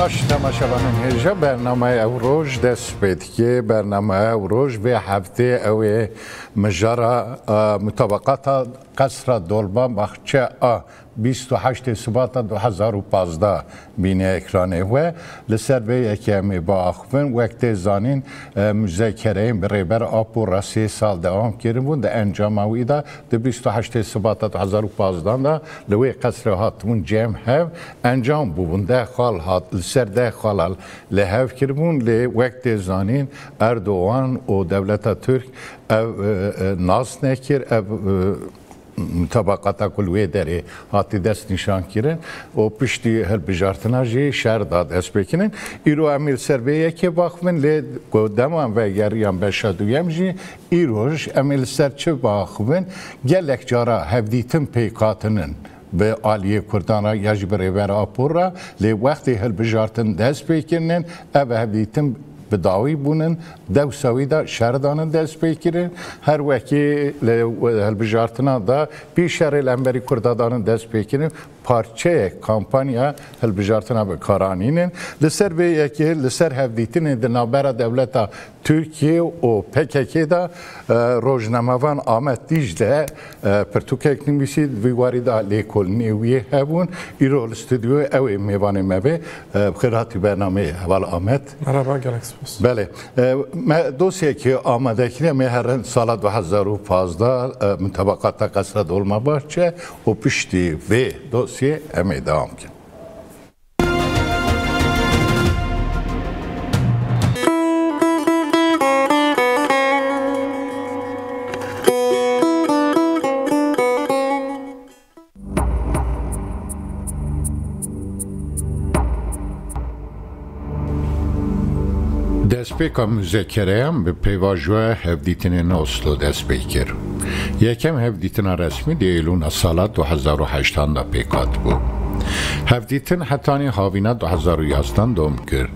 باش تماشاوانان هرجا برنامه اوروج دست بید که برنامه اوروج به هفته او مجرا مطابقات قصر دولبا بخچه 28 سبات 2015 بین اکرانه و لسر به یکمی با اخوان وقت زانین مذاکره برابر آپو رسی سال دوام کردن بود انجام اویدا 28 سبات 2015 دا لوی قصر هاتمون جمع هف انجام بود داخل هات لسر داخل لهف کردن ل وقت زانین اردوغان و دولت ترک ناس نکر مطابقات کلوی داره هاتی دست نشان کردن و پشتی هر بجارتنا جی شهر داد اس بکنن ایرو امیر سربیه که باخمن لی قدام و گریان بشادویم جی ایروش امیر سر چه باخمن گلک جارا هفدیتن پیکاتنن به عالیه کردان یاجی برای آپورا لی وقتی هر بجارتن دست بکنن او هفدیتن بداوی بونن دو سویدا شهردانن دست بگیرن هر وکی هلبجارتنا دا بیشتر الانبری کردادانن دست بگیرن پارچه کامپانیا هلبجارتنا به کارانینن لسر به یکی لسر هفدیتین دنابرا دولتا ترکیه و PKK دا روزنامه‌وان آمد دیجده پرتوکه نمیسید ویواری دا لیکول نیویه هبون ایرو استودیو اوی میوانه مبه خیراتی برنامه حوال آمد مرحبا گلکس بله دوسیه که آمده کنیم مهرن سال 2015 مطابقات قصر دولما باشه و پشتی و دوسیه امی دوام کنیم دست پیکا مذاکره هم به پیواجوه هفدیتین اسلو دست پیکر یکم هفدیتین رسمی دیلون سال 2008 دا پیکات بود هفدیتین حتانی هاوینا 2011 دوم کرد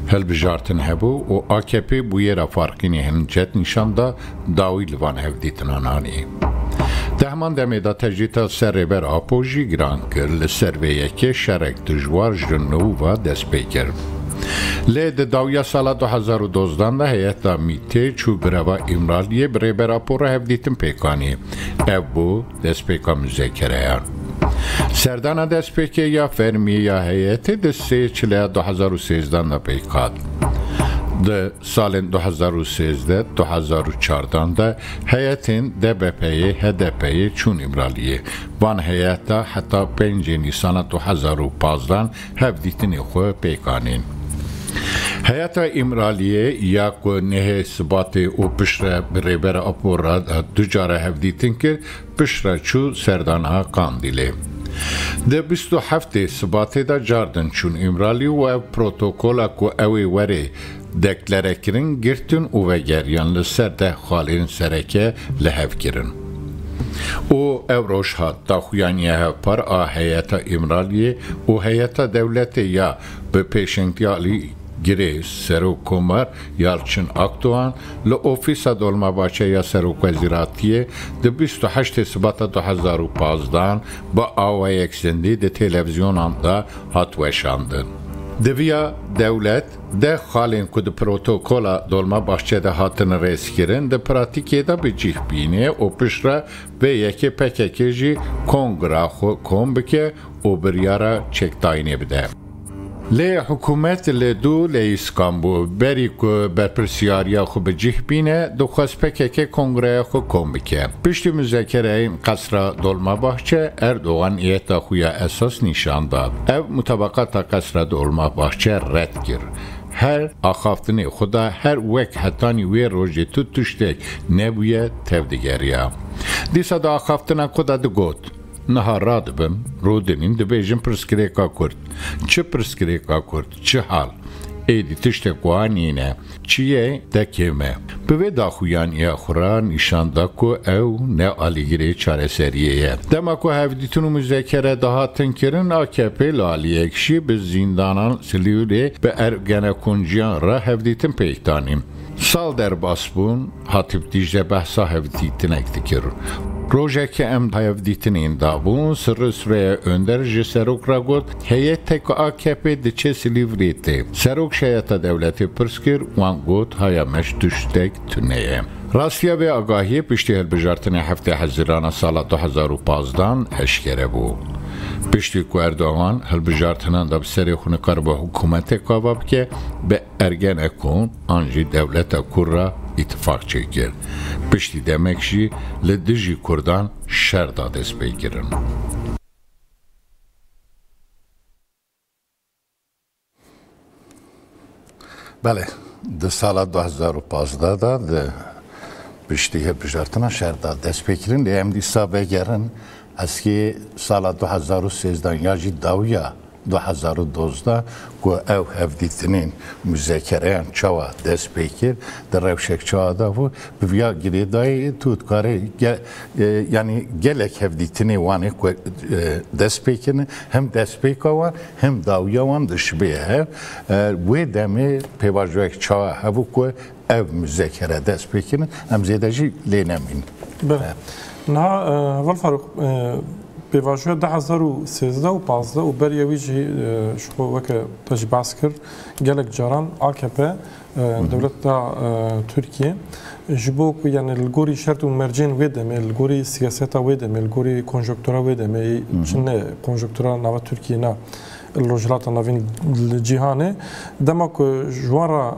هل بجارتن هبو و AKP بوی را فرقینی هنجت نشان دا داوی لوان هفدیتین آنانی دهمان دمیدا تجیتا سر بر آپوژی گران کرد لسر به یکی شرک دجوار جنو و دست پیکر لید داویا سال 2012 ده هیئت میته چو بروا امرالیه برای راپور هفدیتن پیکانی ابو دست پیکا مذاکره سردان دست پیکه یا فرمی یا هیئت دسته چله 2013 ده پیکات ده سال 2013 2014 ده هیئتین DBP'ye HDP'ye چون امرالیه وان هیئت حتی 5 نیسان 2015 هفدیتن خو پیکانین هیئت امرالیه یا کو نه ثبات او پشر برابر اپورا دجاره هفدیتن که پشر چو سردانها قاندیله ده 27 ثبات دا جاردن چون امرالی و پروتوکولا کو اوی وره دکلره کرن گرتن او وگریان لسر ده خالین سرکه لحف کرن او اوروش ها تا خویانیه پر هیئت امرالیه و هیئت دولت یا به پیشنگیالی گره سروک کمر یالچن اکتوان لعوفیسا دولما باچه یا سروک وزیراتیه ده 28 سبات 2015 با آوه اکسندی ده تلویزیون آنده هاتوشاندن دویا دولت ده خالین که ده پروتوکولا دولما باشه ده هاتن ریس کرن ده پراتیکه ده به جیخ بینه و پشره به یکی PKK جی کنگرا خو کن بکه و بریارا چکتاینه بده لی حکومت لدو لی اسکامبو بری که برپرسیاریا خو به جیح بینه دو خواست PKK کنگره خو کن بکه پشتی مذاکره این قصر دولما باحچه اردوغان ایتا خویا اساس نشان داد او مطابقات قصر دولما باحچه رد گر هر آخافتنی خدا هر وک حتانی وی روژی تو تشتک نبویه تفدیگریا دیسا دا آخافتنا خدا دو گوت نهار را دبم رو دنین دبیجم پرسکریکا کرد چه پرسکریکا کرد چه حال ایدی تشتک وانینه چیه دکیمه به داخویان ای اخورا نشان دا که او نه آلیگیری چاره سریه دما که هفدیتونو مذاکره دهاتن کرن AKP لالی اکشی به زندانان سلیوری به ارگن کنجیان را هفدیتن پیکتانیم سال در باسبون حاتب دیجده بحثا هفدیتن اکتی کرن روژه ام هفدیتنین دابون سر سوره اندر جسروک را گفت هیئت AKP de چه سلیوریته سروک شایعه دولت پرسکر وان گفت های مش دشتک تنیه راستیا به آگاهی پشتی هلبجارتن هفته حزیران سال 2015 اشکره بود. پشتی که اردوغان هلبجارتنان دب سری خونکار با حکومت کاباب که به ارگن اکون آنجی دولت کور را اتفاق چکر. پشتی دمکشی لدجی کردان شر دادست بگیرن. بله، ده سال 2015 ده پشتی هلبجارتنان شر دادست بگیرن. لیم دیسا بگیرن از که سال 2013 یا جی داویا 2012 که او هفدیتنین مذاکره چوا دست بکر در روشک چوا دا و بیا گریدای توت کاره یعنی گلک هفدیتنی وانی که دست بکرن هم دست بکوان هم داویا وان دشبیه و دمی پیواجوک چوا هفو که او مذاکره دست بکرن هم زیده جی لینمین. نه اول فاروق پیواژوی 2013 و 15 و بریویجی شو وقت تجی باز کرد گلک جاران AKP دولت ترکیه جبو که یعنی الگوری شرط و مرجین ویدم الگوری سیاست ویدم الگوری کنجکتورا ویدم چنه کنجکتورا نو ترکیه نه الرجلات نوین جهانه دما که جوارا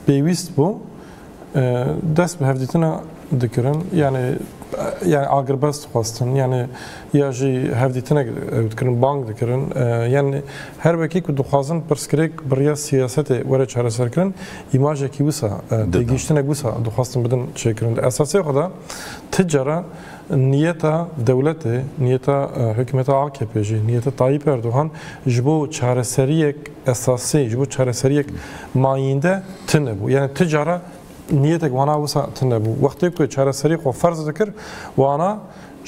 پیوست بو دست به هفدیتنا دکرن yani agrbest xwastin yani ya jî hevdîtinek dikirin bank dikirin yani her wekî ku dixwazin pirsgirêk biriya siyasetê were çareserkirin îmajekî wisa têgihiştinek wisa dixwastin bidin çêkirin esasê xwe da ti cara niyeta devletê niyeta hikûmeta AKP jî niyeta Tayyip Erdoğan ji bo çareseriyek esasî ji bo çareseriyek mayînde tune bû yani ti cara نیت وانا وسا تنبو وقتی که چهار سری خو فرض ذکر وانا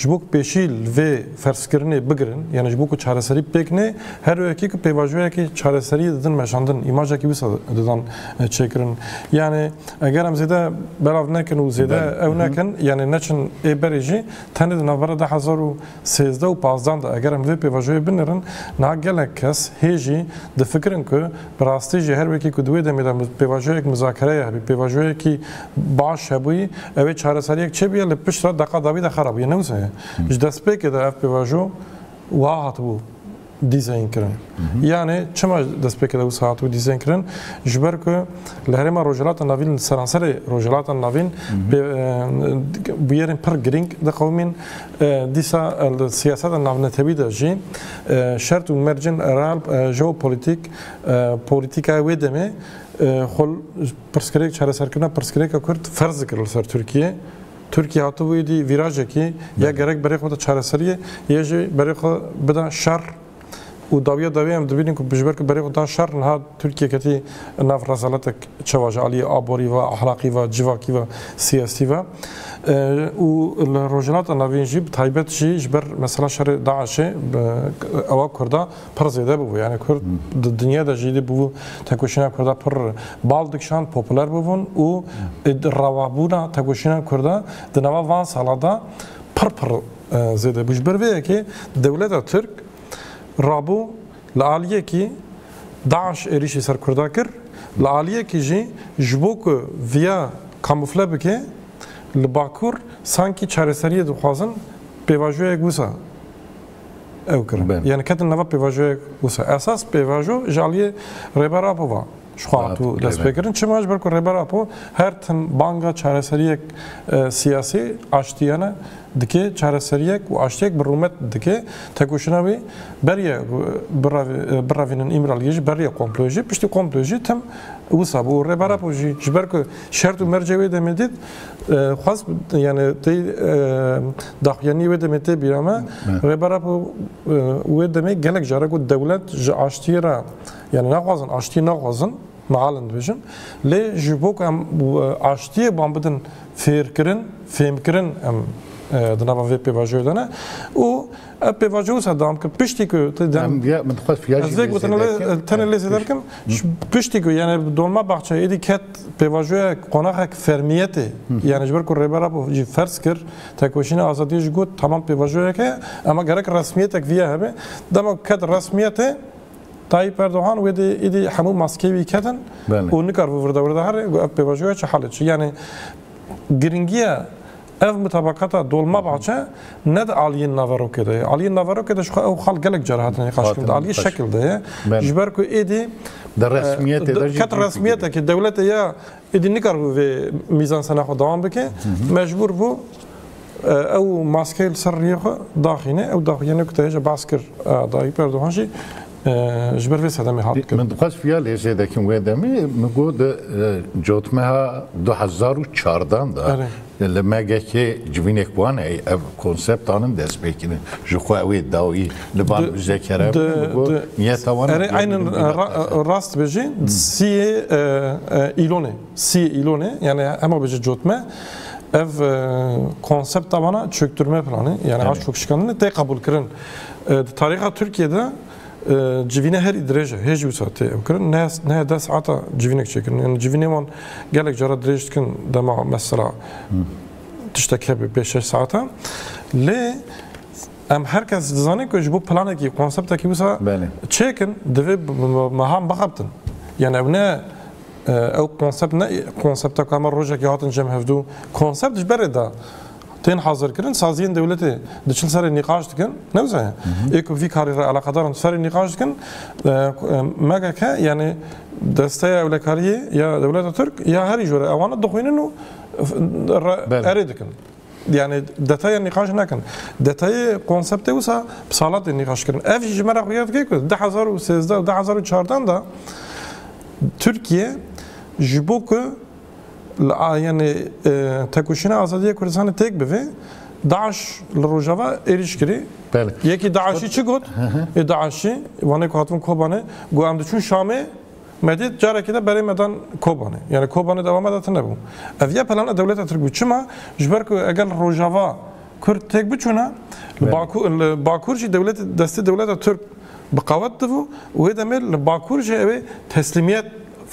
جبوک پیشیل و فرض کردن بگرن یعنی جبوک چهار سری پکنه هر وکی که پیواجویه که چهار سری دادن مشاندن ایماجی که وسا دادن چکرن یعنی اگر هم زیاده بلاف نکن و زیاده او نکن یعنی نچن ایبریجی تنه نوبره 2013 و 15 اگر هم و پیواجویه بنرن ناگله کس هیچی دفکرن که براستی هر وکی که دویده میدم پیواجویه مذاکره هبی پیواجویه که باش هبوی اوی چهار سری یک چه بیه لپش را دقیق داوی دخراب یه نوزه اش دست به که در پیواژو واحد بو دیزاین کردن یعنی چما دست به که در واحد بو دیزاین کردن جبر که لهرم روجلات نوین سرانسر روجلات نوین بیارن پر گرینگ دقومین دیسا سیاست نوینتبی داشتی شرط و مرجن رال جو پولیتیکای ویدمه خل پرسکریک چهار سرکنا پرسکریک کرد فرض کرد سر ترکیه Türkiye hatı bu idi virajı ki ya gerek beri xo da çareseriye ya jî beri xo bida şer û dawiya em dibînin ku bijber ki beri xo da şer niha Türkiye ketî nav rezaletek çevaja aliyê aborî ve ahlaqî ve civakî ve siyasî ve û li rojilata navîn jî bi taybet jî ji ber mesela şerê Daişê ewa Kurda pir zêde bûbû yani Kurd di dinya de jî bû tekoşîna Kurda pir bal dikişan popüler bûbûn û rawabûna tekoşîna Kurda di nava van sala da pir zêde bû ji ber vê yekê dewleta Türk rabû li aliyekî Daeş êrişî ser Kurda kir li aliyekî jî ji bo ku viya kamufle bike li Bakur sanki çareseriyê dixwazin pêvajoyek wisa ew kirin yani ketin nava pêvajoyek wisa esas pêvajo ji aliyê rêbera bova şuatu dest pê kirin çima ji ber ku rêbera po her tim banga çareseriyek siyasî aştiyane dike çareseriyek û aştiyek bi rûmet dike tekoşîna wî beriye biravînin îmraliyê jî beriye komployê jî piştî komployê jî tim wisa bû rêbera po jî ji ber ku şert û mercê wê demê dît xwaz yani tê daxuyanî wê demê tê bîra me rêbera po wê demê gelek jare ku dewlet ji aştiyê re yani naxwazin aştiyê naxwazin mealin dibêjin lê ji bo ku em aştiyê ban bidin fêrkirin fêmkirin em di nava vê pêvajoyê de ne û اب پیواژو صدام که پشتی که دم یا من خواست فیاجی از دیگه تن لیزه درکم پشتی که یعنی دولما باغچه ایدی کت پیواژو قناق فرمیته یعنی جبر کو ریبرا بو جی فرض کر تکوشین آزادیش گوت تمام پیواژو که اما گرک رسمیت ویه همه دم کت رسمیت تای پردوهان و ایدی همون ماسکی کتن و نکار ورده هر پیواژو چه حالت یعنی گرینگیه ev mutabakata dolma bahçe ne de aliyin navaroke de. Aliyin navaroke de şu ev hal gelek cerahatine kaçkın. Aliyi şekilde. Jber ku edi da resmiyet eder. Kat resmiyet ki devlet ya edi nikar ve mizan sana devam beke mecbur bu ev maske sırrıya daxine ev daxine kutaya baskır dahi perdohanji جبر في هذا مهات من دخل فيها ليش هذا كم ويدامي نقول جوتمها 2014 دا لما جاكي جبينك وانا اف كونسبت انم داس بيكين جو خوي داوي لبان مذاكره نقول نيه تاوانا عين راست بيجي سي ايلوني yani ama بيجي جوتما ev konsept tabana çöktürme planı yani az çok şıkanını de kabul kırın. Tariha Türkiye'de civine her idreje hej usate evkırın ne de saata civinek çekin yani civine man gelek jara drejtkin dema mesela tiştek hep 5-6 saata le em herkes zannı ki bu planı ki konsepte ki usa çekin deve maham bakaptın yani evne ev konsept ne konsepte kamar roja ki hatın cem hevdu konsept jbere da تين حاضر كرن سازين دولتي دشل سر النقاش دكن نوزه إيكو في كارير على قدر سر النقاش دكن ما جاك يعني دستة ولا كارية يا دولة ترك يا هري جورا أوانا دخوين إنه أريدكن يعني دتاي النقاش نكن دتاي كونسبت وسا بصالات النقاش كرن أفش جمرة خيات كيكو 2013 و 2014 da Türkiye جبوك yani tekuşine azadiye Kürdistan'ı tek bir ve Daesh Rojava erişkiri. Yeki Daesh'i çıkot, Daesh'i vane kuatun Kobane, guamdı çünkü Şam'e medit caraki de beremeden Kobane. Yani Kobane devam edetin ne bu? Evye plana devlete Türk bütçüma, jber ku egal Rojava Kürt tek bütçüne, Bakurci devleti desti devlete Türk bakavat bu, ve demel Bakurci evi teslimiyet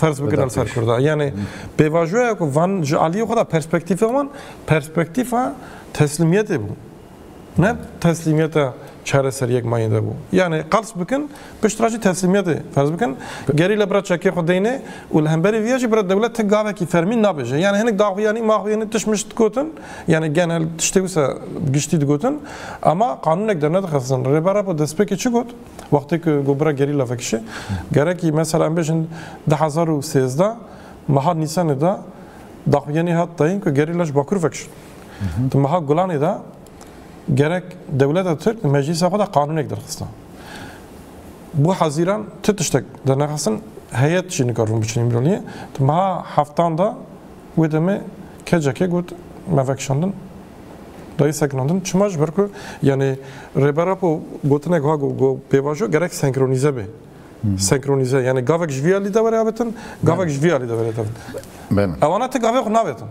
فرض بکنن سر کرده یعنی به وجه که وان جالی خدا پرسپکتیف من پرسپکتیف تسلیمیت بود نه تسلیمیت چهره سر یک ماینده بود یعنی قلص بکن پشتراجی تسلیمیت فرض بکن گری لبرا چکی خود دینه و الهمبری ویاجی برای دولت تگاوه کی فرمین نباشه یعنی هنگ داغیانی ماغیانی تشمشت کوتن یعنی گنال تشتیوسا گشتی دگوتن اما قانون یک درنده خستن ربارا با دسپکی چی گوت وقتی که گوبرا گری لفکشه گره کی مثلا امبیشن 2013 ماه نیسان دا داغیانی هات تاین که گری لاش باکور فکش تو ماه گلانی دا gerek devlet Türk meclise kadar kanun ekler kıstan. Bu Haziran tütüştek denekasın heyet çini karvun biçinim birliği. Ma haftanda vedeme keceke gut mevekşandın. Dayı saklandın. Çumaş berku yani rebarapo gotine go pevajo gerek senkronize be. Senkronize yani gavek jviyali da vere abetin, gavek jviyali da vere abetin. Ben. Avana te gavek navetin.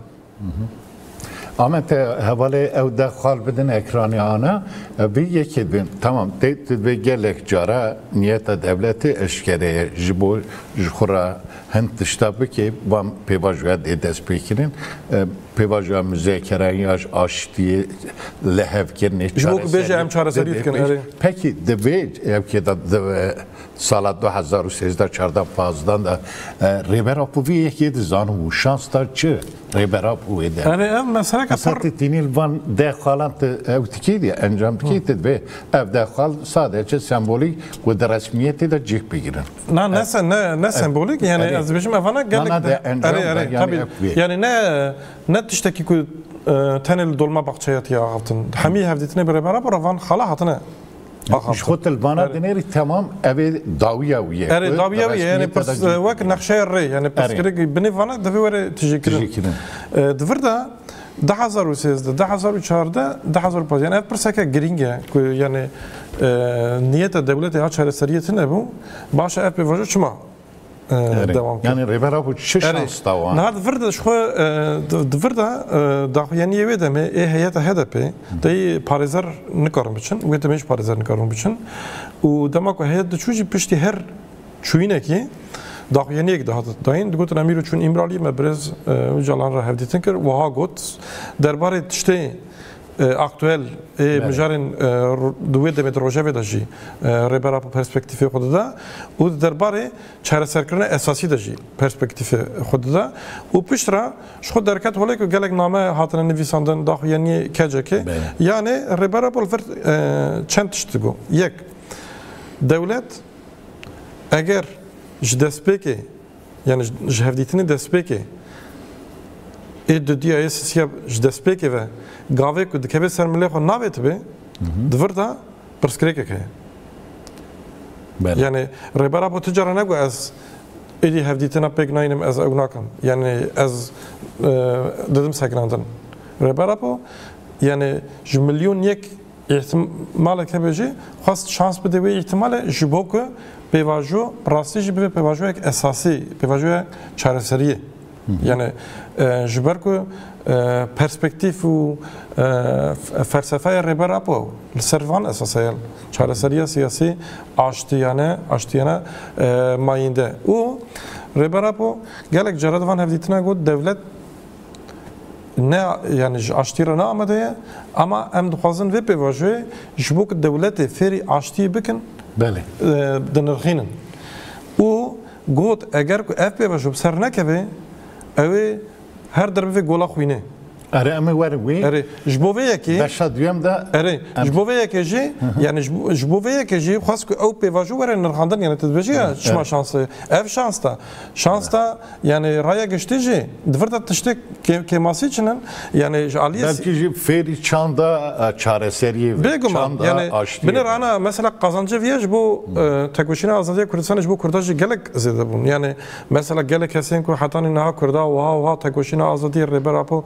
Ahmet havale evde khal bedin ekranı ana bir yeki bin tamam ve gelek cara niyete devleti eşkereye jibo jkhura hent dıştabı ki bam pevajwa dedes pekinin pevajwa müzakere yaş aştiye lehev kirne jibo ku beje em çare seriyet kin peki de ve evke da salat 2013-14 da Reberapu vi yeki de zanu şanslar çı Reberapu ede. Yani mesela Kasati tinil van dekhalant evtikiydi encam tikiydi ve ev dekhal sadece sembolik ve de resmiyeti de cih begirin. Ne sembolik yani az bizim evana geldik. Tabii yani ne tişteki ku tenel dolma bakçayat ya haftin. Hami hafdetine beraber ravan khala hatına. İşkot elbana deneri tamam evi daviyaviye. Evet daviyaviye yani pers vak nakşe rey yani pers gerek beni vana da vere teşekkür. Dvrda 2013'de 2014'de 2015 yani persaka gringe yani niyete devlete ya çare seriyeti ne bu? Başa ev pevajo çuma. devam yani rêbera bu çi şans dawan niha divirde ji xwe divirde daxuyaniyê wê demê ê heyeta HDP deyê parêzer nikarin biçin wê demê jî parêzer nikarin biçin û dema ku heyet diçû jî piştî her çûyînekî daxuyaniyek dihat dayîn digotin Emîr û çûn İmralî me birêz calan re hevdîtin kir wiha got derbarê tiştê aktuel mijarên di wê demê di rojevê de jî rêbera perspektîfê xwe dide û derbarê çareserkirina esasî de jî perspektîfê xwe dide û piştre ji xwe derket holê ku gelek name hatine nivîsandin daxuyaniyê kecekê yani rêbera vir çend tişt digo yek dewlet eger ji destpêkê yani ji hevdîtinê destpêkê ê didiya ê sisiya ji destpêkê ve gavê ku dikeve ser milê xwe navêtibe divir da pirsgirêkek heye yani rêbera bu ticara ne got ez êdî hevdîtina pêk nayînim ez ew nakim yani ez didim sekinandin rêbera bu yani ji milyon yek ihtimalek hebe jî xwast şans bide wê ihtimalê ji bo ku pêvajo rastî jî bibe pêvajoyek esasî pêvajoya çareseriyê yani ji ber ku perspektîf û felsefeya rêbera po li ser van esasaya çareseriya siyasî aştiyane mayînde û rêbera po gelek cara di van hevdîtina got devlet ne yani ji aştî re neamede ye ama em dixwazin vê pêvajoyê ji bo ku dewletê fêrî aştiyê bikin dinirxînin û got eger ku ev pêvajo bi ser nekeve ew ê her derbivê gola xwînê ere em ê werin wê ji bo vê yekê beşa duyem de ji bo vê yekê jî yani ji bo vê yekê jî xwast ku ew pêvajo were nirxandin yani tu dibêjî ya çima şansê ev şans da yani raya giştî jî divir de tiştek kêmasî çinin yani ji aliyê belkî jî fêrî çanda çareseriyê bêguman yani binêr ana mesela qazancı viye ji bo tekoşîna azadiya Kurdistanê ji bo Kurda jî gelek zêde bûn yani mesela gelek kesên ku hetanî niha Kurda wiha tekoşîna azadiyê rêbera po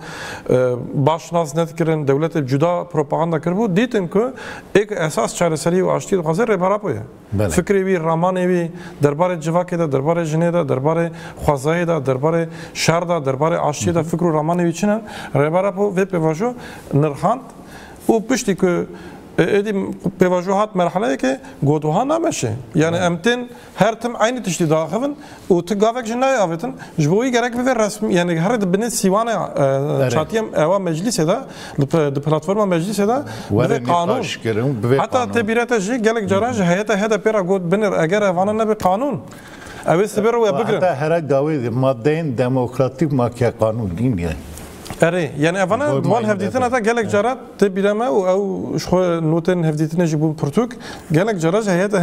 başnas nedkirin devletê cuda propaganda kirbû dîtin ku êk esas çareserî û aştî dixwaze rêbera po ye fikrê wî ramanê wî derbarê civakê de derbarê jinê de derbarê xwezayê de derbarê şer de derbarê aştiyê de fikr û ramanê wî çinin rêbera po vê pêvajo nirxand û piştî ku êdî pêvajo hat merheleyekê got wiha nameşe yani em tên her tim aynı tiştî daxivin û tu gavek jî nayavêtin ji bo wî gerek bibe resmî yani her dibine sîwana çatiyem ewa meclîsê de di platforma meclîsê de bibe kanûn heta tebîrete jî gelek caran ji heyeta HDP ra got binir eger evanan nebe kanûn ew ê sibir we bigirin heta here gavê maddeyên demokratîk make kanûn dîn yani yani evana duan hevdîtina da gelek carat te bireme û ew ji xwe notên hevdîtinê jî bûn pirtûk gelek cara ji heyeta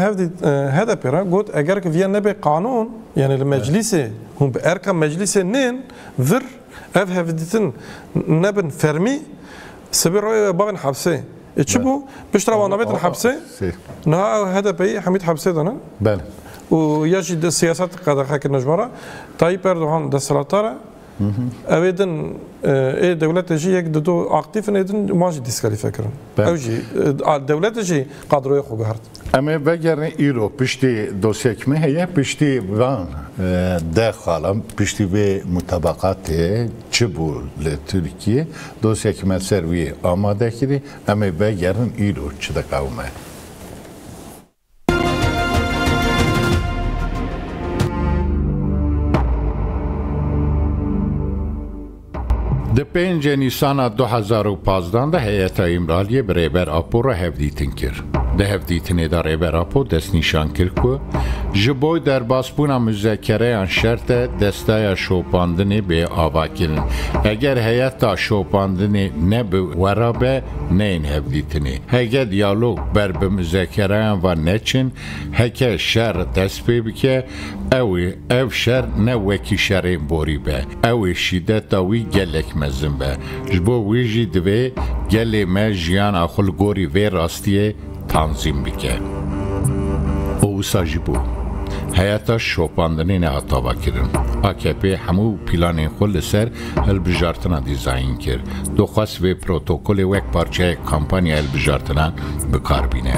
HDP ra got eger ki viya nebe kanûn yani li meclîsê hûn bi erka meclîsê nên vir ev hevdîtin nebin fermî sibir roya bavên hepsê çi bû piştre wan nabêtin hepsê niha HDP'yê hemîd hepsê danin û ya jî siyaset qedexekirine ji wara Tayyip Erdoğan desthilatdar e ew ê din ê dewletê jî yek di do aktif nedin wan jî dîskalîfe kirin ew jî dewletê jî qadroya xwe girt em ê vegerin îro piştî dosyekî me heye piştî van de xalam piştî vê mutabaqatê çi bû li Tirkiye dosyekî me ser wî amade kirî em ê vegerin îro çi diqewime Di 5 Nîsana 2015 de heyeta İmraliyê bi rêber Apo re hevdîtin kir. Di hevdîtinê de rêber Apo destnîşan kir ku ji bo derbasbûna müzekereyan şer de destaya şopandinê bê avakirin. Eger heyeta şopandinê ne bi wera be neyên hevdîtinê. Hege diyalog ber bi müzekereyan ve neçin heke şer dest pê bike ew şer ne wekî şerên borî be. Ew ê şîdeta wî gelek mezin be. Ji bo wî jî divê gelê me jiyana xwe li gorî vê rastiyê tanzîm bike. û wisa jî bû. Heyeta şopandinê nehatava kirin. AKP hemû planên xwe li ser hilbijartina dîzayîn kir. Dixwest vê protokolê wek parçeyek kampanya hilbijartinan bikarbîne.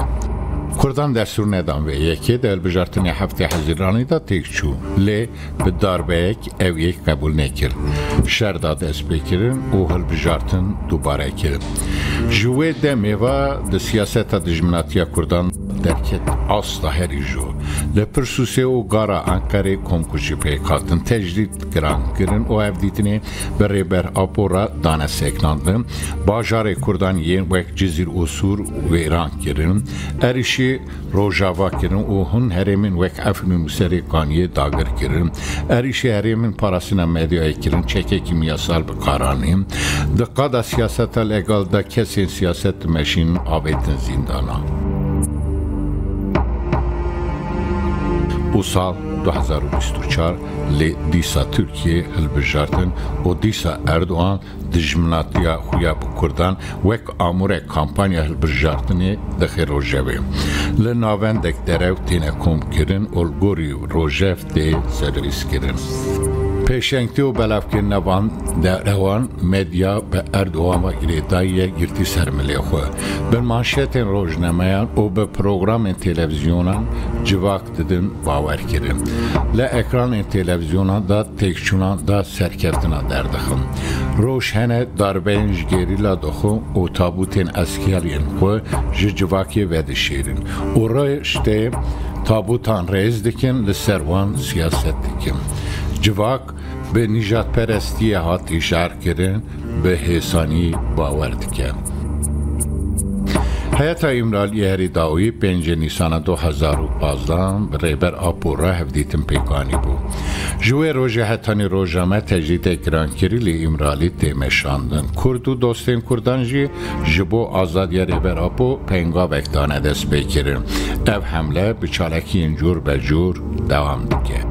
کردان دستور ندان و یکی دل بجارتنی هفته حزیرانی دا تیک چو لی به داربه او یک قبول نکرد شردا دست بکرن او هل بجارتن دوباره کرد جوه دمه و د سیاست دجمناتیا کردان درکت asla her ijo. Le persuse o gara Ankara komkuji pekatın tecdid girin o evditini beraber apora dana seknandı. Bajare kurdan yen vek cizir usur ve İran girin. Erişi Rojava girin ohun heremin vek afmi museri kaniye dagır girin. Erişi heremin parasına medya girin çeke kimyasal bir karanım. Dıkkada siyasete legalda kesin siyaset meşin abetin zindana. O sal 2024 li dîsa Türkiye hilbijartin o dîsa Erdoğan dijminatiya xuya bu Kurdan wek amure kampanya hilbijartinê dixê rojevê. Li navendek derew têne komkirin olgorî rojev tê servîskirin. Peşengti û belavkirina van derewan medya bi Erdoğan ve girêdayî girtî ser milê xwe. Bi manşetên rojnameyan û bi programên televizyonan civak didin bawer kirin. Li ekranên televizyonan da têkçûnan da serkeftina derdixin. Roj hene darbeyên ji gerîla dixwe û tabûtên eskeriyên xwe ji civakê vedişêrin. û roj tê tabûtan rêz dikin li ser wan siyaset dikin. Civak به نجات پرستی هاتی شهر کردن به حسانی باور دکن. حیات امرالی هری داوی 5 نیسان 2015 ریبر آپورا هفدیتن پیکانی بو. جوه روژه حتانی روژامه تجدید اکران کری لی امرالی تیمشاندن. کردو دوستین کردانجی جبو آزادی ریبر آپو پنگا وقتانه دست بکرن. اف حمله بچالکی انجور بجور دوام دکه.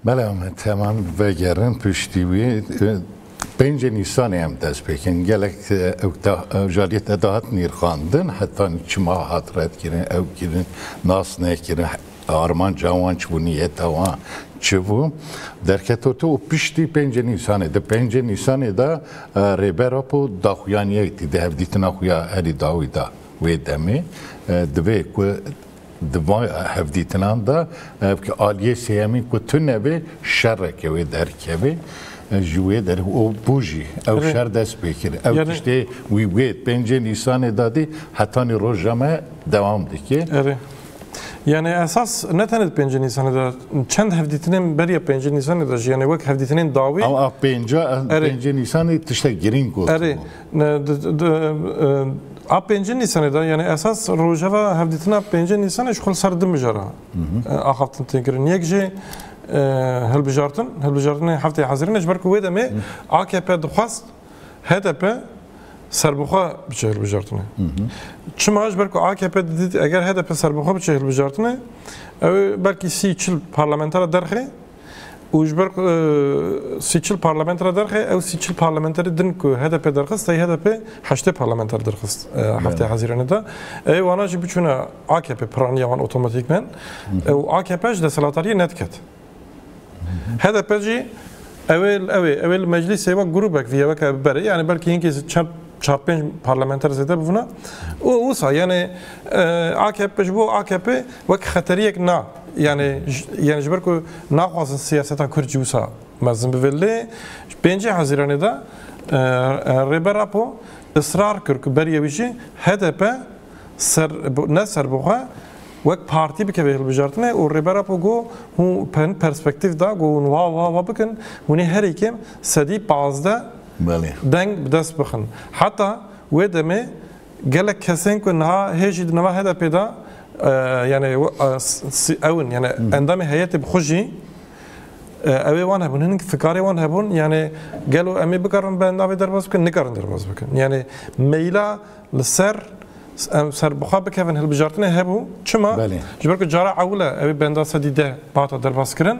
بله تمام وگرن پشتیوی 5 نیسان هم دست بکن گلک جالیت اداهت نیرخاندن حتی چما حضرت کرن او کرن ناس نکرن آرمان جوان چبو نیت اوان چبو درکت تو پشتی 5 نیسانه ده 5 نیسانه ده ریبرا پو داخویانیه تی ده هفدیتنا خویا هری داوی دا وی دمی دوی که دوای هفدیتنان دا که آلیه سیامی که تو نبی شر که وی درکبی جوی در او بوجی او شر دست بکره او کشته وی وید 5 نیسان دادی حتی روزنامه دوام دیگه yani esas ne tanıdı 5 Nisan'da çend hevditinin beriye 5 Nisan'da yani vak hevditinin davi ama 5 Nisan'da işte girin ko. Evet. A 5 Nisan'da yani esas Rojava hevditina 5 Nisan'da şkol sardım bijara. A haftan tekrar niye ki helbijartın haftaya hazırın ecbar ku vedeme AKP dxwast HDP serbuxa biçe helbijartını. Çima ecbar ku AKP dedi eğer HDP serbuxa biçe helbijartını belki siçil parlamentara derxe وجبر سیچل پارلمانتر درخه او سیچل پارلمانتر دن کو HDP درخست ای HDP 8 پارلمانتر درخست هفته حزیرانه دا ای وانا جی بچونه AKP پرانیوان اوتوماتیکمن او AKP ج دسالاتاری نتکت HDP جی اول مجلس ایوا گروبک ویا وک بره yani belki اینکه çarp 5 parlamenter zede buna o sa yani AKP bu AKP vek xatariyek na yani jber ku naxwazın siyaseta Kürtçi usa mazın bivelli 5 Haziran'da Reberapo ısrar kırk beriyevici HDP ne serbuğa vek parti bikeve bijartne o Reberapo go hu perspektif da go va bakın huni her ikim sedi 15 دنگ دست بخن حتی و دمی گلک کسین که نه هیچ نوا هدا پیدا یعنی اون یعنی اندام هیئت بخوجی اوی وان هبون هنگ فکری وان هبون یعنی گلو امی بکرن به اندام درباز بکن نکرن درباز بکن یعنی میلا لسر سر بخاب بکن هل بجارتنه هبو چما جبر که جارا اوله اوی بندا سدیده باتا درباز کرن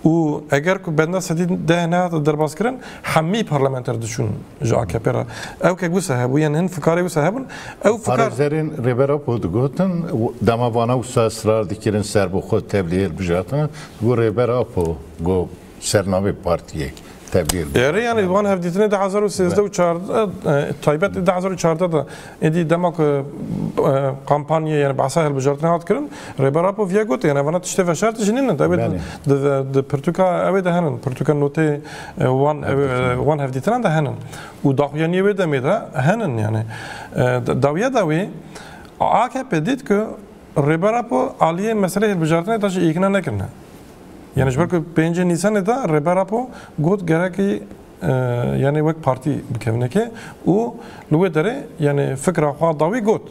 و اگر که بنده سدید ده نه درباز کردن همه پارلمانتر دشون جا AKP را او که گوشه هبو یعنی هن فکاری گوشه هبون او فکر فرزرین ریبرا بود گوتن دماوانا و اصرار دیکرین سر بخود تبلیغ بجاتن گو ریبرا پو گو سرنامه پارتیه تبیر اره یعنی وان هفدیتنه 2013 تایبت 2014 دا ایدی دماغ کمپانی یعنی بحثا هلبجارتنه هات کرن ریبرا پو ویا گوت یعنی وانا تشته فشارت جنین دا د پرتوکا اوی ده هنن پرتوکا نوته وان هفدیتنه ده هنن و داخویانی اوی ده میده هنن یعنی داوی AKP دید که ریبرا پو عالیه مسئله هلبجارتنه داشت ایکنا نکرنه یعنی جبر که 5 نیسان دا ریبرا پو گوت گره که یعنی وک پارتی بکنه که او لوی داره یعنی فکر خواهد داوی گوت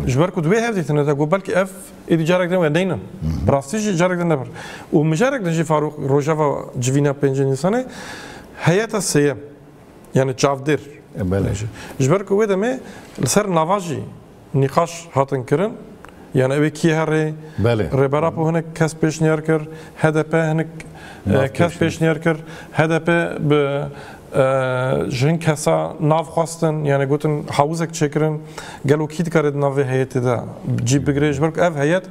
جبر که دوی هفته تنه دا گو بلکه اف ایدی جارک دنو دینن براستیش جارک دن نبر و مجارک دنجی فاروق روجاوا جوینا 5 نیسانه هیئت سیام یعنی چافدر جبر که وی دمه لسر نواجی نقاش هاتن کرن yani evi ki herre rebera po hene kes peşniyar kir HDP hene kes peşniyar kir HDP be jin kesa nav xwastin yani gotin hawzek çekirin gelo kit kared nav heyeti da cib bigrej berk ev heyet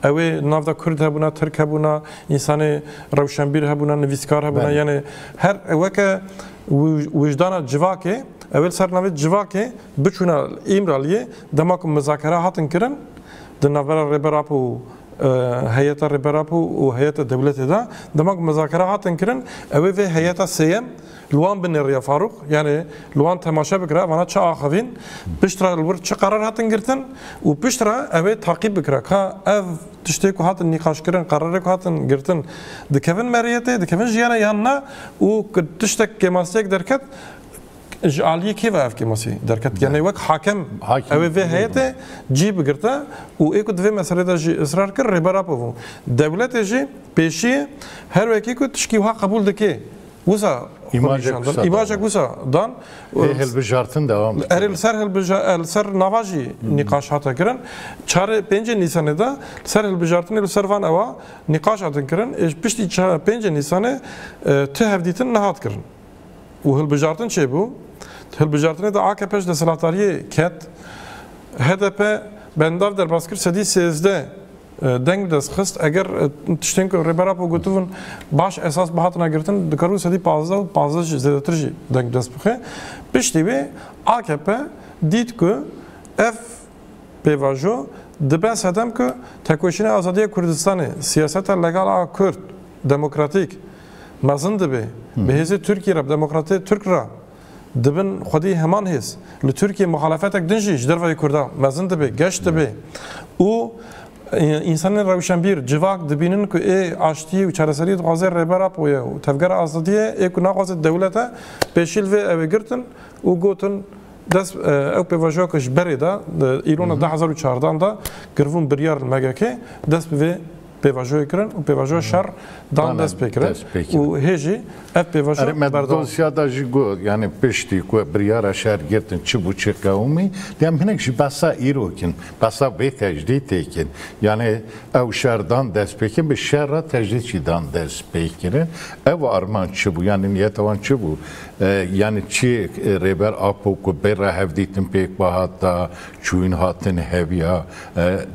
evi nav da Kurd hebuna Türk hebuna insanı rewşenbîr hebuna nivîskar hebuna yani her weke wijdana civakê evvel ser navê civakê biçûna îmraliyê demak muzakere hatin kirin د نظر ریبراپو هیئت ریبراپو و هیئت دولت دا دماغ مذاکرات انکرن اوی و هیئت سیم لوان بنریا فاروق یعنی لوان تماشا بکره وانا چه آخوین پشترا الور چه قرار هاتن گرتن و پشترا اوی تعقیب بکره که اف تشتی که هاتن نقاش کرن قراره که هاتن گرتن دکفن مریته دکفن جیانا یاننا و تشتک کماسیک درکت جعلیه کی و افکی ماسی درکت یعنی وقت حاکم اوی و هیئت جیب گرتا و ایکو دوی مسئله دا جی اصرار کر ریبرا پوون دولت جی پیشی هر وکی کو تشکیوها قبول دکی وسا ایماجک وسا دان هلبجارتن دوام ارل سر نواجی نقاش هاتا کرن 5 نیسانه دا سر هلبجارتن سر وان اوا نقاش هاتا کرن پشتی 5 نیسانه ته هفدیتن نهات کرن و هلبجارتن چه بو؟ هلبجارتن دا AKP'ش دستلاتاریه کت HDP بنداv derbaskir sedî 13 deng dest xist eger tiştên ku rêbera po gotivin baş esas bi hatina girtin dikaru sedî 15 jî zêdetir jî deng dest bixe piştî wê AKP dît ku ev pêvajo dibe sedem ku tekoşîna azadiya Kurdistanê siyaseta legal a Kurd demokratîk mezin dibe bi hêzê Tirkiye re demokratê Türk re dibin xwedî heman hêz li Tirkiye muhalefetek din jî ji derveyê Kurda mezin dibe geş dibe û insanên rewşenbîr civak dibînin ku ê aştiyê û çareseriyê dixwaze rêbera poye û tevgera azadiyê ê ku naxwaze dewlete pêşîl vê ew ê girtin û gotin dest ew pêvajoyeka ji berê de îrona 2014 da girivûn biryar MGK dest bi vê pêvajoyê kirin û pêvajoya şer dan dest pê kirin û hê jî ev pêvajo berdewam dosya jî got yani piştî ku biryara şer girtin çi bû çi qewmî dem hinek jî besa îrokin besa vê tecdîtê kin yani ew şer dan dest pê kirin bi şer re tecdît jî dan dest pê kirin ev arman çi bû yani niyeta wan çi bû yani çi rêber apo ku bêra hevdîtin pêk bahat da çûyîn hatin heviya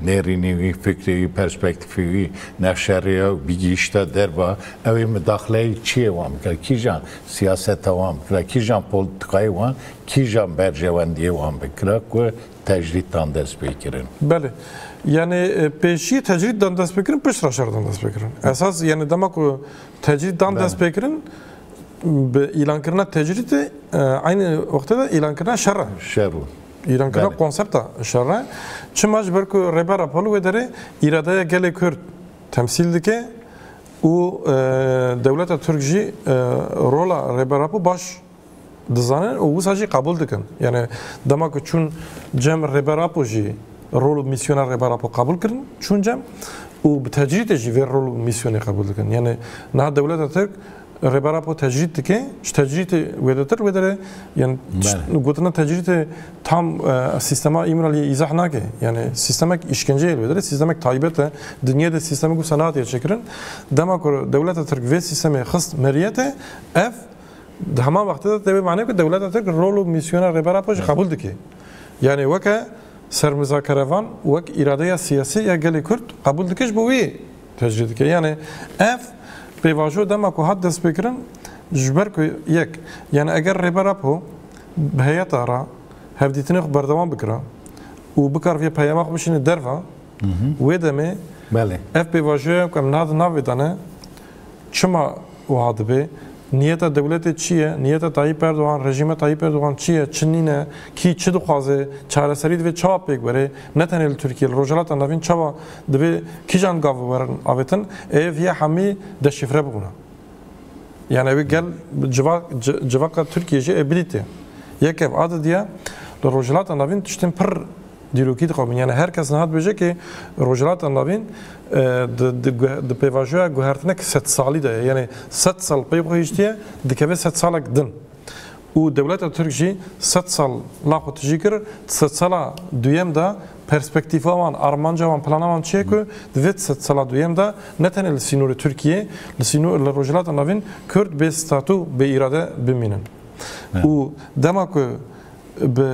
nêrînî wî fikrê wî perspektifê wî nefşeriya bigîşte derva ew ê midexleyê çiyê wan bikire kîjan siyaseta wan bikire kîjan polîtikayê wan kîjan berjewendiyê wan bikire ku tecrîtdan dest pê kirin belê yani pêşî tecrîtdan dest pê kirin piştra şerdan dest pê kirin esas yani dema ku tecrîtdan dest pê kirin bi îlankirina tecrîtê aynı wextê de îlankirina şer e şer îlankirina konsepta şer e çima ji ber ku rêbera pol wê derê îradeya gelê Kurd temsil dike û dewleta Türk jî rola rêbera baş dizanin û wisa jî qebûl dikin yani dema ku çûn cem rêbera jî rol misyona rêbera qebûl kirin çûn cem û bi tecrîtê jî vê rol misyonê qebûl dikin yani niha dewleta Türk rêbera tecrît dike ji tecrîtê wê de tir wê derê yani gotina tecrîtê tam sistema îmraliyê îzah nake yani sistemek işkenceyê wê derê sistemek taybet e dinyê de sistemek û senatiyê çekirin dema ku dewleta Tirk vê sistemê xist meriyete ev di heman wextê de tevê manê ku dewleta Tirk rol û misyona rêbera jî qebûl dike yani weke sermizakerevan wek îradeya siyasî ya gelê Kurd qebûl dike ji bo wê tecrît dike yani ev pêvajo dema ku hat dest pê kirin جبر کو یک یعنی اگر ریبر اپو بهیت آرا هفدیتنی خو بردوام بکرا و بکار وی پیام خو بشین دروا و دمه بله اف بی واژه کم ناد ناویدانه چما وهاد به نیت دولت چیه نیت طایب اردوغان رژیم طایب اردوغان چیه چنینه کی چه دخوازه چهار سرید و چاپ پیک بره نه تنها ترکیه روجلات نوین چوا دبی کی جان گاو ورن آویتن وی همی دشفره بگونه یعنی وی گل جواق ترکیه جه ابلیته یک اف عادت دیا روجلات نوین تشتن پر دیروکی دخوابین یعنی هر کس نهاد بجه که روجلات نوین د پیواژویا گوهرتنه که 100 سالی ده یعنی 100 سال پی بخویشتیه دکوه 100 سالک دن و دولت ترکیه 100 سال لاخو تجیکر 100 سال دویم ده perspektifa van, armanca van, plana van çiye ku divit sala duyem da ne tane sinuri Türkiye, sinuri rojelata navin Kürt be statu be irade biminin. U dema ku be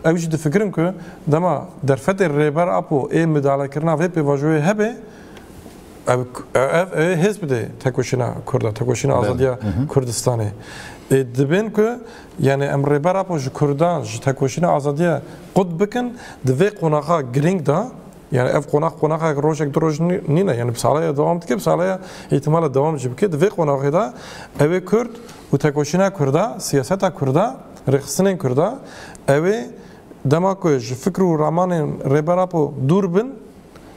evji de fikrim ku dema derfet reber apo e müdahale kirna ve pevajoye hebe ev hizb de tekoşina Kürda, tekoşina azadiya Kürdistan'ı. دبین که یعنی امروز برای پوش کردان جتکوشین آزادی قد بکن دوی قناقا گرینگ دا یعنی اف قناقا روزک دروج نینه یعنی بساله دوام تکی بساله احتمال دوام جب که دوی قناقی دا اوی کرد و تکوشین کردا سیاست کردا رخصتن کردا اوی دما که فکر و رامان ربرا پو دور بن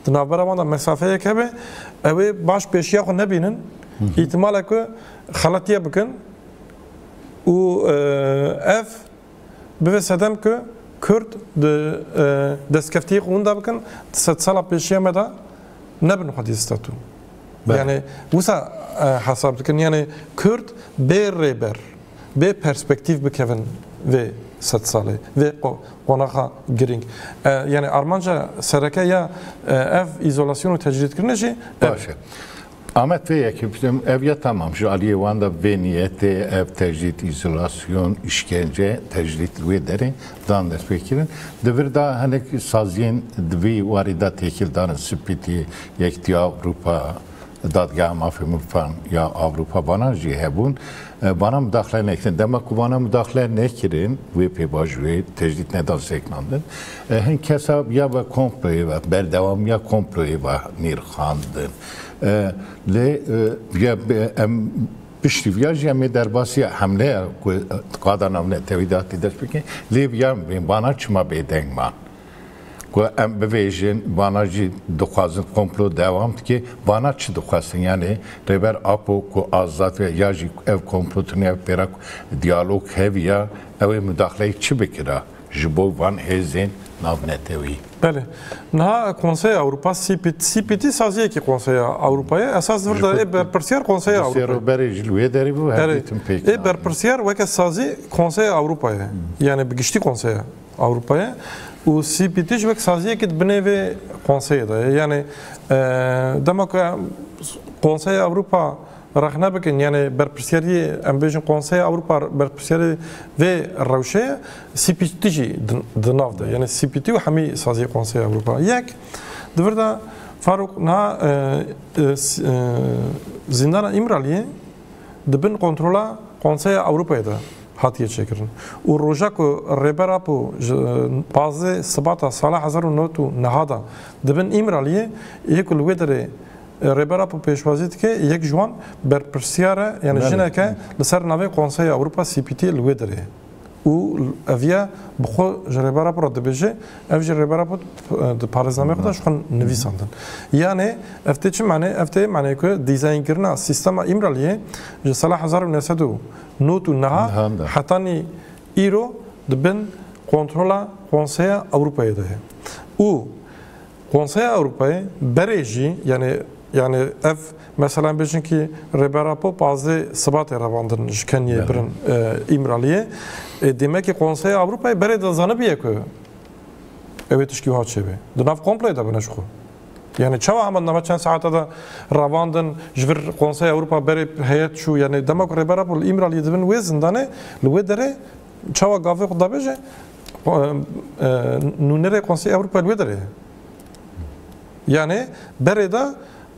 دنابرا وان مسافه که به اوی باش پیشیا خو نبینن احتمال که خلطیه بکن و اف به سدم که کرد دستکفتی خونده بکن 100 سال پیشی مدا نبن خودی استاتو یعنی وسا حساب بکن یعنی کرد به ریبر به پرسپکتیف بکن و 100 ساله و قناقا گرینگ یعنی آرمانجا سرکه یا اف ایزولاسیون و تجدید کرنشی باشه Ahmet Bey ekibim ev ya tamam şu Aliye Van'da ve niyeti ev tecrit, izolasyon, işkence, tecrit ve deri dan despekirin. Devir da hani sazyen dvi varida tekildanın spiti yekti Avrupa dadgah mafhum falan ya Avrupa bana cihebun bana müdahale nektin. Demek ki bana müdahale nekirin ve pebajve tecrit neden seknandın. Hen kesab ya ve komployu ve berdevam ya komployu ve nirkhandın. لی یا پشتی ویاجی می در باسی حمله قادرنام نتویداتی دست بکن لی بیام بانا چما بیدنگ من که ام بویژن بانا جی دخوازن کمپلو دوام که بانا چی دخواستن یعنی ریبر اپو که آزاد و یا جی اف کمپلوتنی اف پیرا دیالوگ هویا اوی مداخله چی بکره جبو وان هزین ناو نتوی بله نه کنسای اروپا CPT سازیه که کنسای اروپایی اساس ورده برپرسیار کنسای اروپایی بری جلوی داری بو هردیتم پیک برپرسیار وکه سازی کنسای اروپایی یعنی بگشتی کنسای اروپایی و CPT وکه سازیه که بنوی کنسای ده یعنی دمک کنسای اروپا رخنه بکن یعنی برپرسیاری امبیشن کنسای اروپا برپرسیاری و روشه CPT جی دناف ده یعنی CPT و همی سازی کنسای اروپا یک دورده فاروق نه زندان امرالیه دبن کنترل کنسای اروپا ده هاتیه چکرن و روزا کو ریبرا پو پازه سباتا سال 1909 نهادا دبن امرالیه یک لودره ریبرا پو پیشوازید که یک جوان برپرسیاره یعنی جنه که لسر نوی کنسای اروپا CPT لودره و اویا بخو ریبرا پو رد بجه اوج ریبرا پو پارزنامه خودش خون نویساندن یعنی افته چه معنی که دیزاین کردن سیستم امرالیه سال 1909 نها حتانی ایرو دبن کنترل کنسای اروپایی ده و کنسای اروپایی برایجی yani ev mesela bizim ki reberapo bazı sabat eravandın şikaniye birin İmraliye demek ki Konsey Avrupa'yı bere de zanı bir yakıyor. Evet işki hat şebe. Dunav komple de bana şu. Yani çava hemen namaçan saatte da ravandın jver Konsey Avrupa bere heyet şu yani demek ki reberapo İmraliye de bin vezindane lüvedere çava gavve kuda beje nunere Konsey Avrupa lüvedere. Yani bere de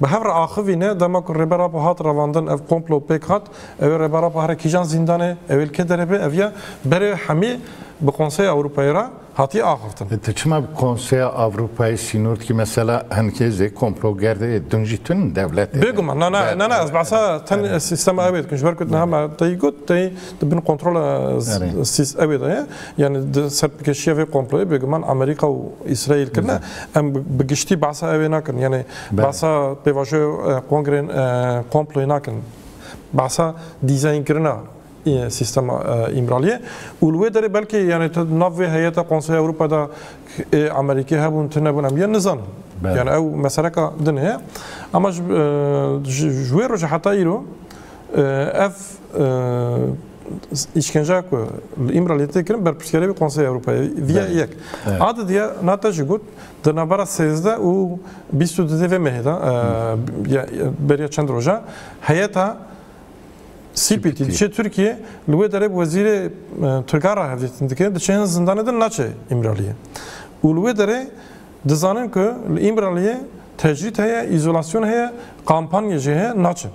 به هر آخوینه دما که ربرا به هات رواندن اف کمپلو پیکات او ربرا به هر کیجان زندانه اول که دربه اویا بره همه به کنسای اروپایی را هاتی آخفتن. تچما کنسای اروپایی سینورد که مثلا هنکیزه کمپلو گرده دنجیتون دولت. بگم نه از بحثا تن سیستم اوید کنش برکت نه هم تایگود تای دبن کنترل سیستم اویده یعنی سرپکشی و کمپلوی بگم امریکا و اسرائیل کنه ام بگشتی بحثا اوی نکن یعنی بحثا پیواشو کنگرین کمپلوی نکن بحثا دیزاین کرنا سیستم ایمرالیه اولوی داره بلکه یعنی نوع هیئت کنسای اروپا دا امریکا هبون تنبون هم یه نظام یعنی او مسئله که دنه اما جوی رو حتی ایرو اف işkence ko İmralı'da kirin berpişkere bir konsey Avrupa'ya via yek. Adı diye nataşı gut da nabara sezde u bistu de mehda beriya çand roja hayata CPT dişe Türkiye lüve dere vaziri Türkara hevdetindeki dişen zindanıdır naçe İmralı'ya. Lüve dere dizanın ki İmralı'ya tecrit heye, izolasyon heye, kampanya heye naçe.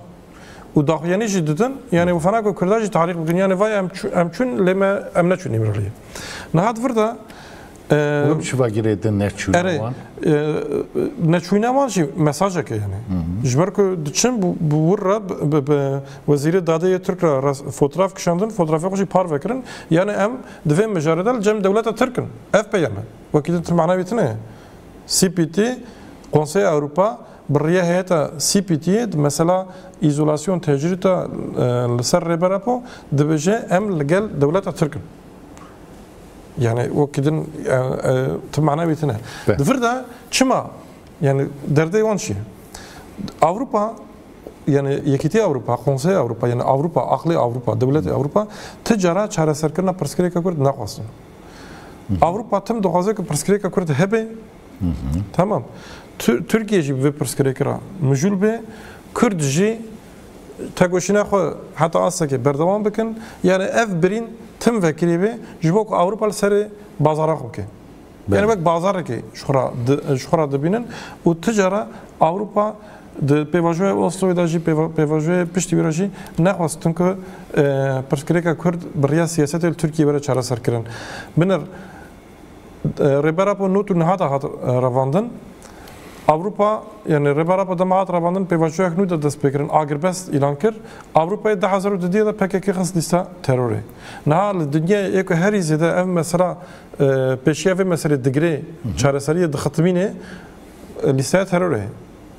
و داخلی جدیدن یعنی و فناکو کرداجی تاریخ بکن یعنی وای ام چون لما ام نچون ایمرالیه نهاد ورده و چی واگیردن نچونوان نچونوان چی مساجه که یعنی جبر که دچن بورا وزیر داده ترک را فوتوغراف کشاندن فوتوغرافی خوشی پار وکرن یعنی ام دویم مجاردل جم دولت ترکن اف پیامه وکیدت معنویتنه CPT Konsey Avrupa برای هیئت CPT مثلا ایزولیاسیون تجربه لسر ربراپو دبجه ام لگل دولت ترکن یعنی وکیدن تمانا بیتنه دفرده چما یعنی درده وانشی Avrupa yani yekiti Avrupa, Konsey Avrupa yani Avrupa, akli Avrupa, devlet Avrupa ticara çareser kırna perskreka kurd nakvasın. Avrupa tüm doğazı ki perskreka kurd hebe tamam. Türkiye gibi ve perskreka mecul be Kürtçi tegoşina xo hatta asla ki berdavam bikin yani ev birin tüm vekili be jibok Avrupa seri bazara xo ki. Yani bak bazar ki şura dibinin o ticara Avrupa de pevajoye Oslo'da jî pevajoye piştî wî re jî nexwestin ku pirsgirêka Kurd bi riya siyasetê li Tirkiyeyê were çareser kirin. Binir rêbera not û nihata hat revandin Avrupa yani rêbera dema hat revandin pevajoyek nû de dest pê kirin agirbest îlan kir Avrupayê 2002 de PKK xist lîsta terorê. Niha li dinyayê êku herî zêde ev mesela pêşiya vê meselê digirê çareseriyê dixetimînê lîstaya terorê.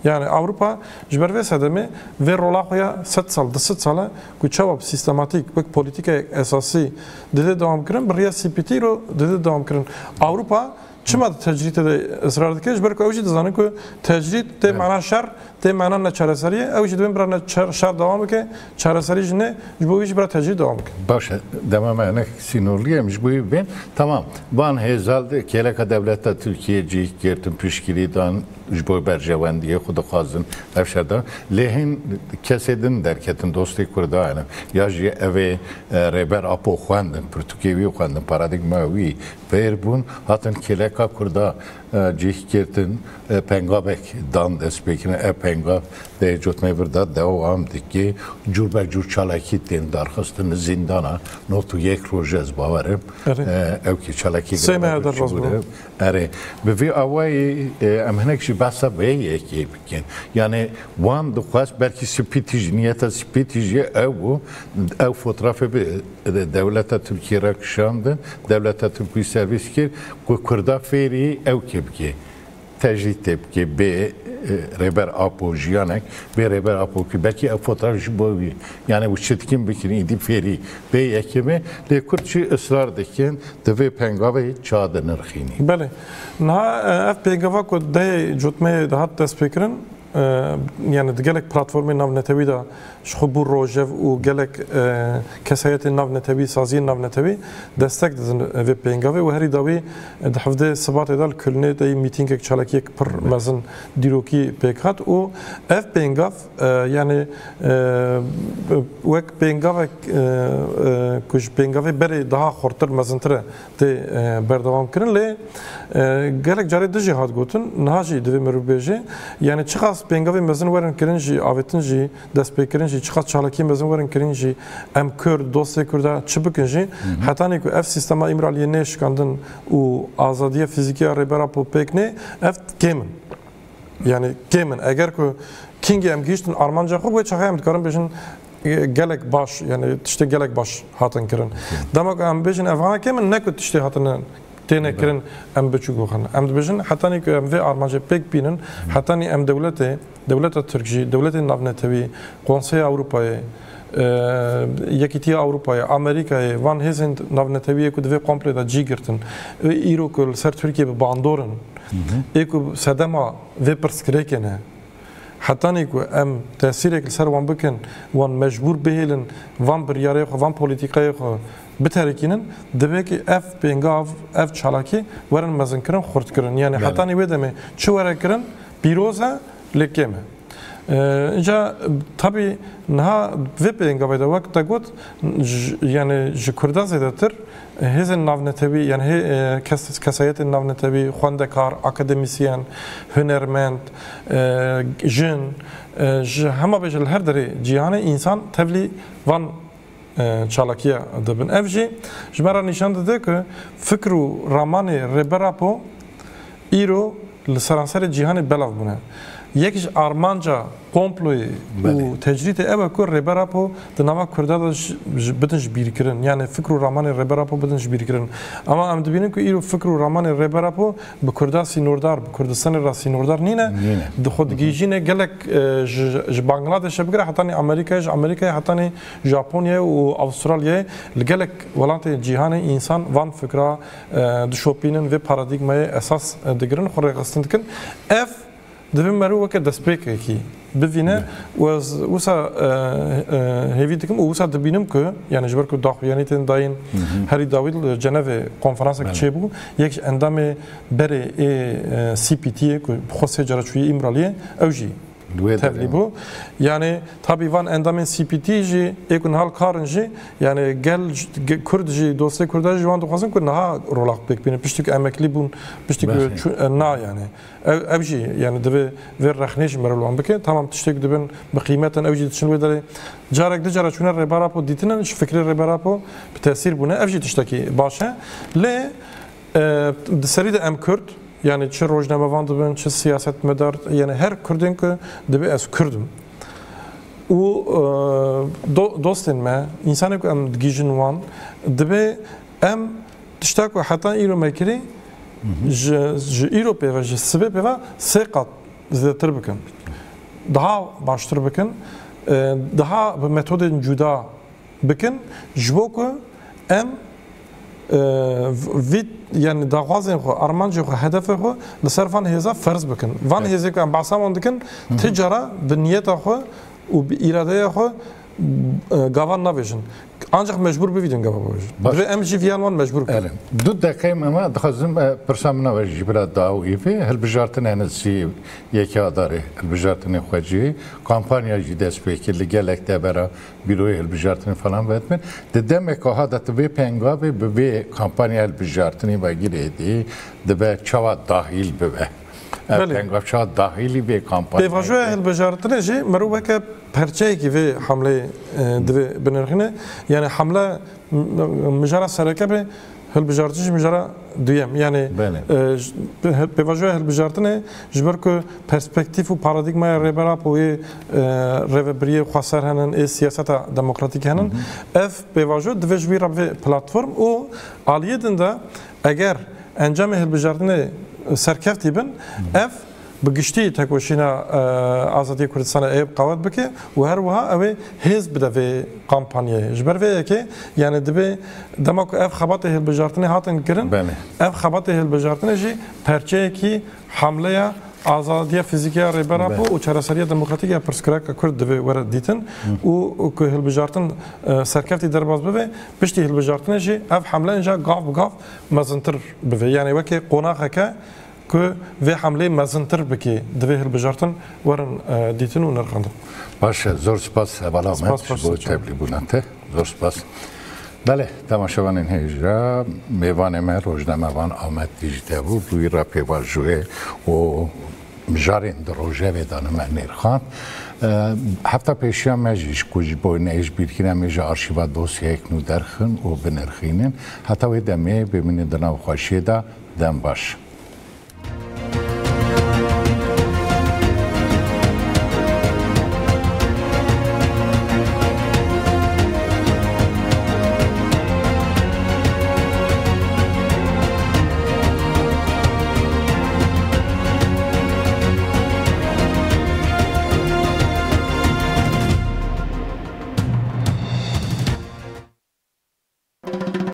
Yani Avrupa jberve sedemi ve rolahya 7 sal 10 sala ku çavab sistematik ve politika esası dede devam kirin bir CPT ro dede devam kirin Avrupa çima tecrüte de ısrar dike jber ku evji dizanın ku tecrüt te mana şer te mana ne çareseriye evji de bir şer devam ki çareseri jine jbo hiç bir tecrüt devam ki başa devam ene sinurliymiş bu ben tamam van hezalde keleka devlette Türkiye cih gertin pişkilidan jbo berjevendiye xuda xazın evşada lehin kesedin derketin dosti kurda yani ya ji eve reber apo xwandin Portugevi xwandin paradigmavi verbun hatın keleka kurda cih gertin pengabek dan despekine pengav de jotme virda devam diki curbe cur çalaki den darxastin zindana notu yek rojez bavarım ev ki çalaki semeder rozbu ere ve avay amhnek basa ve yeki bikin yani wan duqas belki spitij niyeta spitij ev fotoğrafı devlete Türkiye rakşandı devlete Türkiye servis ki kurda feri ev kebki tecrit tepki be reber apo jiyanek ve reber apo ki belki ev fotoğrafı bu yani bu çetkin bikin idi feri be yekime le kurtçi ısrar diken deve pengave çadı nırxini bale na ev pengava ko de jotme dahat despekrin yani gelek platformu navnetevi da şubur rojev u gelek kesayeti navnetevi saziyen navnetevi destek dizin ve pengavi ve heri davi hafde sabat edal külne de meeting ek çalakiyek per mazın diroki pekat u ev pengav yani vek pengav kuş pengavi beri daha hortar mazıntıra de berdevam kirin le gelek cari de jihad gotun nahaji de merubeje yani çıkas çiqas pengavi mezin werin kirin jî avêtin jî destpêkirin jî çiqas çalakî mezin werin kirin jî em Kurd dosyê Kurda çi bikin jî hetanî ku ev sîstema îmraliyê nêşikandin û azadiya fîzîkî ya rêbera pêk nê ev kêm in yani kêm in eger ku kingê em gihîştin armanca xwe wê çaxê em dikarin bêjin gelek baş yani tiştê gelek baş hatin kirin dema ku em bêjin ev kêm in ne ku tiştê hatin têne kirin em biçûk bixin em dibêjin hetanî ku em vê armancê pêk bînin hetanî em dewleta Tirk jî dewletên navnetewî Konseya Ewropayê Yekîtiya Ewropayê Amerîkayê van hêzên navnetewiyê ku divê komplê de cî girtin îro ku li ser Tirkiye bi bandorin ê ku sedema vê pirsgirêkê ne hetanî ku em tesîrek li ser wan bikin wan mecbûr bihêlin van biryarê xwe van polîtîkayê xwe biterekînin dibe ki ev pengav ev çalakî werin mezinkirin xurtkirin yani hetanî wê demê çi were kirin pîroz e lê kêm e Inca tabii niha vê pengavê de wek te got yani ji Kurda zêdetir hêzên navnetewî yani kesayetên navnetewî xwendekar akademisyen hunermend jin ji hema bêje li her derê cîhanê însan tevlî van çalakiya dibin ev jî ji me re nîşan dide ku fikr û ramanê rêbera po îro li seranserê cîhanê belav bûne yek ji armanca komployê û tecrîtê ew e ku rêbera po di nava Kurda de bidin ji bîrkirin yani fikr û ramanê rêbera po bidin ji bîrkirin ama em dibînin ku îro fikr û ramanê rêbera po bi Kurda sînordar bi Kurdistanê re sînordar nîne di xwe digîjîne gelek ji Bangladeşê bigire hetanî Amerîkayê ji Amerîkayê hetanî Japonyayê û Avustralyayê li gelek welatê cîhanê însan van fikra dişopînin vê paradigmayê esas digirin xwe rêxistin dikin ev Divin meru weke destpêkekî bivîne wisa hêvî dikim û wisa dibînim ku yani ji ber ku daxuyanîtên dayîn herî dawî li Cenevê konferansek çêbû yek ji endamê berê CPT'ye ku xwe sê cara çûyî îmraliyê ew jî tevlî bû yani tabî van endamên CPT jî ê ku nihal karin jî yani gel Kurd jî dosyê Kurda jî wan dixwazin ku niha rolaq pêk bînin piştî ku emeklî bûn piştî ku na yani ev jî yani divê vê rexnê jî meril wan bike tamam tiştek dibin bi qîmetin ew jî diçin wê derê carek di cara çûne rêbera po dîtinin ji fikrê rêbera po bi tesîr bûne ev jî tiştekî baş e lê di serî de em Kurd yani çi rojnamevan dibin çi siyasetmedar yani her Kurdên ku dibe ez Kurdim û dostên me însanê ku em digîjin wan dibe em tişta ku heta îro me kirî ji îro pêve ji sibê pêve sê qat zêdetir bikin daha baştir bikin daha bi metodên cuda bikin ji bo ku em yani daxwazên xwe armancê xwe hedefê xwe li ser van hêza ferz bikin van hêzê ku em behsa wan dikin ti cara bi niyeta xwe û bi îradeya xwe gavan nabêjin ancak mecbur bivîdin gava bêjin em jî viyan wan mecbur kirin du dekeyim ama dixwazim pirsa min ve jî bila dawî vê hilbijartinê NSC yekê adarê hilbijartinê xwe cî kampanya jî dest pê kir li gelek de bera bîroyê hilbijartinê falan vedibin di demek ha de vê pengavê bi vê kampanya hilbijartinê vegirê dî dibe çawa dahîl bibe pengav çawa dahîlî vê kampanya pêvajoya hilbijartinê jî merû weke perçeyekî vê hamleyê divê binirxîne yani hamle mijara serekebê hilbijartî ji mijara duyem yani pêvajoya hilbijartinê ji ber ku perspektîv û paradigmaya rêbera po wê rêveberiyê xweser henin ê siyaseta demokratîk henin ev pêvajo divê ji wî re vê platform û aliyê din de eger encamê hilbijartinê serkeftî bin ev bi giştî tekoşîna Azadiya Kurdistanê ev qawet bike û her wiha ew ê hêz bide vê kampanyayê ji ber vê yekê yani dibe dema ku ev xebatê hilbijartinê hatin kirin ev xebatê hilbijartinê jî perçeyekî hamleya azadiya fîzîkiya rêbera po û çareseriya demokratîk ya pirsgirêka Kurd divê were dîtin û ku hilbijartin serkeftî derbas bibe piştî hilbijartinê jî ev hemleyên ja gav bi gav mezintir bibe yani wekê qonaxeke ku vê hamlê mezintir bike divê hilbijartin werin dîtin û nirxandin baş zor spas hevala me bo tebliğbûna te zor spas Bele, temaşevanên hêja mêvanê me rojnamevan Ahmet Dîjitê bû, wî re pêvajoyê û مجارین در روژه دانم نرخان حتی پیشیا مجیش کجی بوی نیش بیرکینه مجا آرشیوا دوسیه اکنو درخن و بنرخینن حتی وی دمه ببینه دنو خوشی دا دم باش